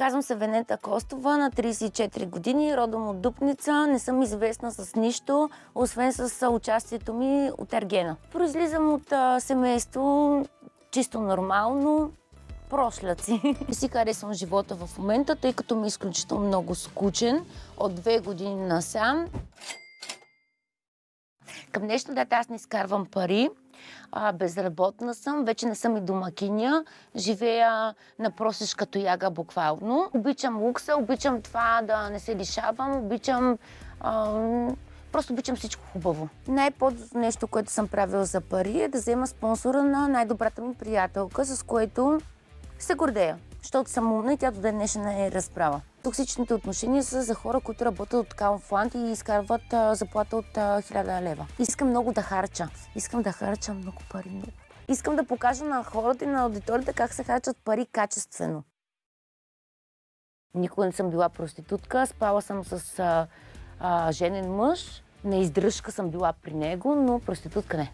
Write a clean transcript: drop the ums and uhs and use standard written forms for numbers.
Казвам се Венета Костова, на 34 години, родом от Дупница. Не съм известна с нищо, освен с участието ми от Ергена. Произлизам от семейство чисто нормално, прошляци. Не си харесвам живота в момента, тъй като ми е изключително много скучен от 2 години насам. Към днешна дата аз не изкарвам пари. Безработна съм, вече не съм и домакиня. Живея на просешка тояга буквално. Обичам лукса, обичам това да не се лишавам, просто обичам всичко хубаво. Най-подното нещо, което съм правила за пари е да взема спонсора на най-добрата ми приятелка, с което се гордея, защото съм умна и тя до ден днешен не е разбрала. Токсичните отношения са за хора, които работят от Kaufland и изкарват заплата от 1000 лева. Искам много да харча. Искам да харча много пари. Искам да покажа на хората и на аудиторията как се харчат пари качествено. Никога не съм била проститутка. Спала съм с женен мъж. На издръжка съм била при него, но проститутка не.